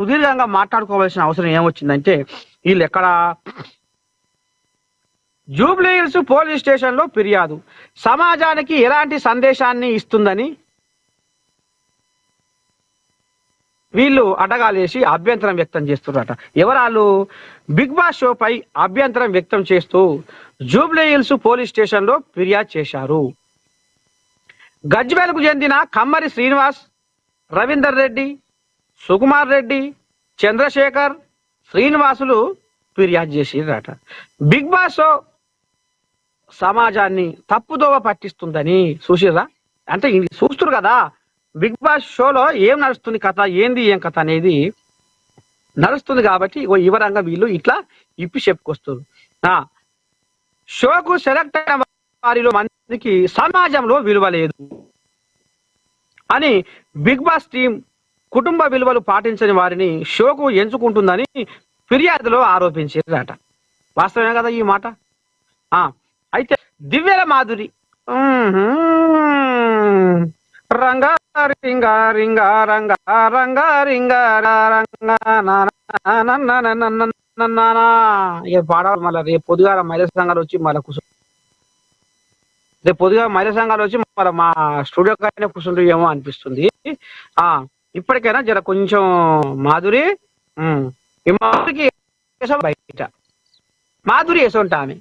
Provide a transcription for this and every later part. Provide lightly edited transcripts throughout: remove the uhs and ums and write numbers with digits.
సుదీర్ఘంగా మాట్లాడుకోవాల్సిన అవసరం ఏమొచ్చిందంటే వీళ్ళు ఎక్కడ జూబ్లీ హిల్స్ పోలీస్ స్టేషన్ లో ఫిర్యాదు సమాజానికి ఎలాంటి సందేశాన్ని ఇస్తుందని వీళ్ళు అడగాలేసి అభ్యంతరం వ్యక్తం చేస్తున్నారట. ఎవరాళ్ళు? బిగ్ బాస్ షో పై అభ్యంతరం వ్యక్తం చేస్తూ జూబ్లీ హిల్స్ పోలీస్ స్టేషన్ లో ఫిర్యాదు చేశారు. గజ్వేల్కు చెందిన కమ్మరి శ్రీనివాస్, రవీందర్ రెడ్డి, సుకుమార్ రెడ్డి, చంద్రశేఖర్, శ్రీనివాసులు ఫిర్యాదు చేసిరట. బిగ్ బాస్ షో సమాజాన్ని తప్పుదోవ పట్టిస్తుందని. చూసిర్రా? అంటే చూస్తురు కదా బిగ్ బాస్ షోలో ఏం నడుస్తుంది కథ, ఏంది ఏం కథ అనేది నడుస్తుంది కాబట్టి ఈ వివరంగా వీళ్ళు ఇట్లా ఇప్పి చెప్పుకొస్తారు. షోకు సెలెక్ట్ అయిన వారిలో మందికి సమాజంలో విలువ లేదు అని బిగ్ బాస్ టీం కుటుంబ విలువలు పాటించని వారిని షోకు ఎంచుకుంటుందని ఫిర్యాదులో ఆరోపించారట. వాస్తవమే కదా ఈ మాట. అయితే దివ్యల మాధురి రంగా రింగా రింగా రంగా రంగా రింగా ఇక పాడాలి. మళ్ళీ రేపు పొద్దుగాల మహిళా సంఘాలు వచ్చి మళ్ళీ రేపు పొద్దుగా మహిళా సంఘాలు వచ్చి మళ్ళీ మా స్టూడియో కానీ కూర్చుంటూ ఏమో అనిపిస్తుంది. ఇప్పటికైనా జర కొంచెం మాధురి మాధురికి బయట మాధురి వేసుంటా ఆమె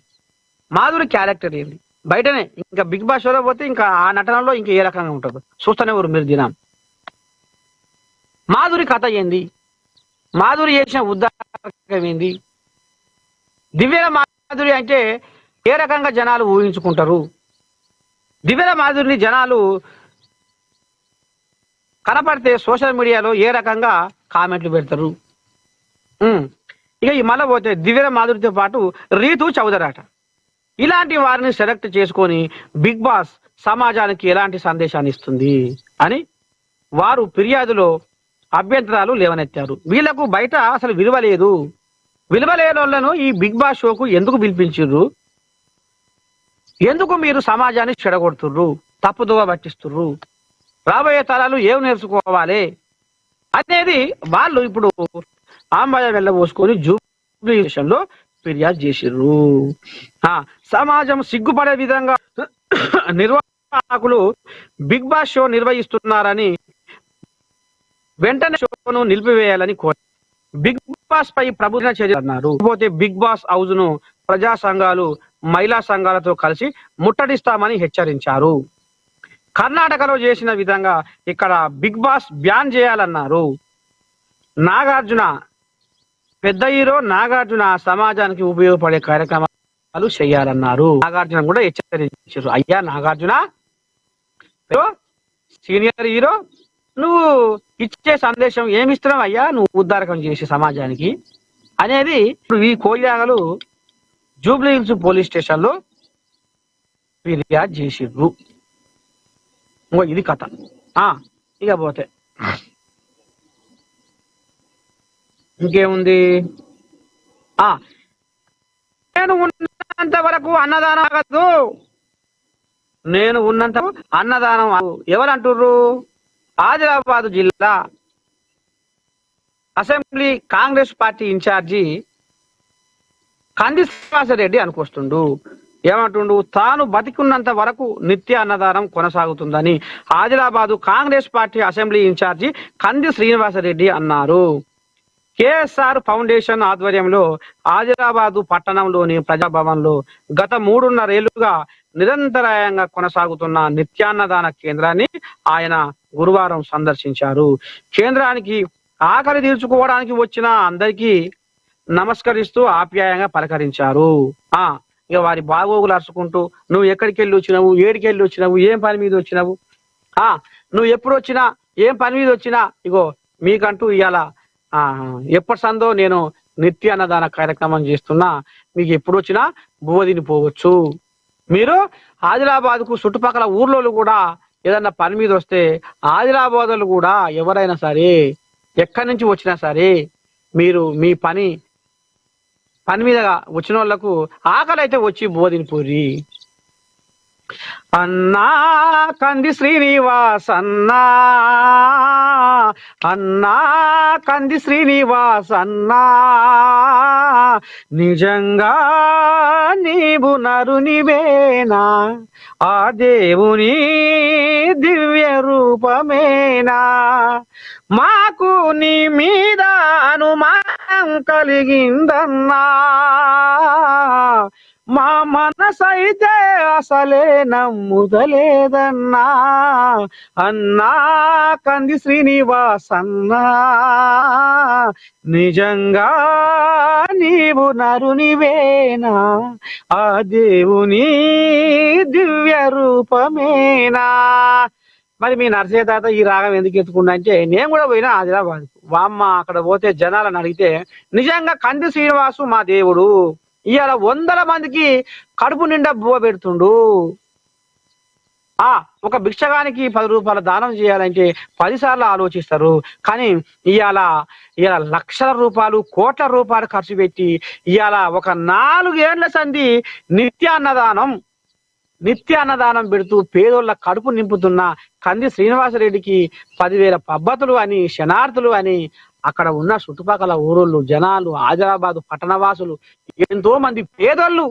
మాధురి క్యారెక్టర్ ఏంది బయటనే, ఇంకా బిగ్ బాస్ షోలో పోతే ఇంకా ఆ నటనలో ఇంకా ఏ రకంగా ఉంటుంది చూస్తూనే ఊరు మీరు దినం. మాధురి కథ ఏంది, మాధురి చేసిన ఉద్దారకం ఏంది, దివ్యల మాధురి అంటే ఏ రకంగా జనాలు ఊహించుకుంటారు, దివ్యల మాధురిని జనాలు కనపడితే సోషల్ మీడియాలో ఏ రకంగా కామెంట్లు పెడతారు. ఇక ఈ మళ్ళీ పోతే దివ్యల మాధురితో పాటు రీతు చౌదరి అట. ఇలాంటి వారిని సెలెక్ట్ చేసుకొని బిగ్ బాస్ సమాజానికి ఎలాంటి సందేశాన్ని ఇస్తుంది అని వారు ఫిర్యాదులో అభ్యంతరాలు లేవనెత్తారు. వీళ్లకు బయట అసలు విలువ లేదు, విలువ లేని వాళ్ళను ఈ బిగ్ బాస్ షోకు ఎందుకు పిలిపించుర్రు, ఎందుకు మీరు సమాజాన్ని చెడగొడుతుర్రు, తప్పుదోవ పట్టిస్తుర్రు, రాబోయే తరాలు ఏం నేర్చుకోవాలి అనేది వాళ్ళు ఇప్పుడు ఆంబాయ వెళ్ళబోసుకొని జూబ్లీ స్టేషన్లో ఫిర్యాదు చేసిర్రు. సమాజం సిగ్గుపడే విధంగా నిర్వాహకులు బిగ్ బాస్ షో నిర్వహిస్తున్నారని వెంటనే షోను నిలిపివేయాలని కోరారు. బిగ్ బాస్ పై ప్రభుత్వ చర్య అన్నారు. పోతే బిగ్ బాస్ హౌస్ ను ప్రజా సంఘాలు, మహిళా సంఘాలతో కలిసి ముట్టడిస్తామని హెచ్చరించారు. కర్ణాటకలో చేసిన విధంగా ఇక్కడ బిగ్ బాస్ బ్యాన్ చేయాలన్నారు. నాగార్జున పెద్ద హీరో నాగార్జున సమాజానికి ఉపయోగపడే కార్యక్రమాలు చేయాలన్నారు. నాగార్జున కూడా హెచ్చరించారు. అయ్యా నాగార్జున సీనియర్ హీరో, నువ్వు ఇచ్చే సందేశం ఏమిస్తున్నావు అయ్యా, నువ్వు ఉద్దారకం చేసే సమాజానికి అనేది ఇప్పుడు ఈ కోయిలాగలు జూబ్లీ హిల్స్ పోలీస్ స్టేషన్ లో ఫిర్యాదు చేసిర్రు. ఇది కథ. ఇక పోతే ఇంకేముంది, నేను ఉన్నంత వరకు అన్నదానం ఆగదు, నేను ఉన్నంత అన్నదానం ఎవరు అంటుర్రు? ఆదిలాబాద్ జిల్లా assembly Congress party incharge Kandi Srinivasa Reddy అనుకొస్తుండు. ఏమంటుండు? తాను బతికున్నంత వరకు నిత్య అన్నదానం కొనసాగుతుందని Adilabad Congress party assembly incharge Kandi Srinivasa Reddy అన్నారు. కేఎస్ఆర్ ఫౌండేషన్ ఆధ్వర్యంలో ఆదిలాబాదు పట్టణంలోని ప్రజాభవన్ లో గత 3.5 ఏళ్లుగా నిరంతరాయంగా కొనసాగుతున్న నిత్యాన్నదాన కేంద్రాన్ని ఆయన గురువారం సందర్శించారు. కేంద్రానికి ఆకలి తీర్చుకోవడానికి వచ్చిన అందరికీ నమస్కరిస్తూ ఆప్యాయంగా పలకరించారు. ఇక వారి బాగోగులు అరుచుకుంటూ, నువ్వు ఎక్కడికి వెళ్ళి వచ్చినావు, ఏడికి వెళ్ళి వచ్చినావు, ఏం పని మీద వచ్చినావు, నువ్వు ఎప్పుడు వచ్చినా, ఏం పని మీద వచ్చినా, ఇగో మీకంటూ ఇవాళ ఎప్పటి సందో నేను నిత్య అన్నదాన కార్యక్రమం చేస్తున్నా, మీకు ఎప్పుడు వచ్చినా బువ్వ తినిపోవచ్చు. మీరు ఆదిలాబాద్ కు చుట్టుపక్కల ఊర్లో కూడా ఏదన్నా పని మీద వస్తే ఆదిలాబాద్ కూడా ఎవరైనా సరే ఎక్కడి నుంచి వచ్చినా సరే మీరు మీ పని మీద వచ్చిన వాళ్ళకు ఆకలి అయితే వచ్చి బువ్వ తినిపోరి. అన్నా కంది శ్రీనివాస్ అన్నా, అన్నా కంది శ్రీనివాస్ అన్నా, నిజంగా నీవు నరునివేనా, ఆ దేవుని దివ్య రూపమేనా, మాకు నీ మీద అనుమానం కలిగిందన్నా, మా మనసైతే అసలే నమ్ముదలేదన్నా, అన్నా కంది శ్రీనివాస్ అన్నా, నిజంగా నీవు నరునివేనా, ఆ దేవుని దివ్య రూపమేనా. మరి మీ నరసయ్య తాత ఈ రాగం ఎందుకు ఎత్తుకున్నా అంటే, నేను కూడా పోయినా ఆదిలాబాద్, వామ్మ అక్కడ పోతే జనాలను అడిగితే నిజంగా కంది శ్రీనివాసు మా దేవుడు, ఇవాళ 100 మందికి కడుపు నిండా బువ్వ పెడుతుండు. ఒక భిక్షగానికి 10 రూపాయల దానం చేయాలంటే 10 సార్లు ఆలోచిస్తారు. కానీ ఇవాళ లక్షల రూపాయలు, కోట్ల రూపాయలు ఖర్చు పెట్టి ఇవాళ ఒక 4 ఏళ్ల సంధి నిత్య అన్నదానం పెడుతూ పేదోళ్ళ కడుపు నింపుతున్న కంది శ్రీనివాసరెడ్డికి 10,000 పబ్బతులు అని, శనార్థులు అని అక్కడ ఉన్న చుట్టుపక్కల ఊరోళ్ళు, జనాలు, ఆదిలాబాదు పట్టణవాసులు, ఎంతో మంది పేదోళ్ళు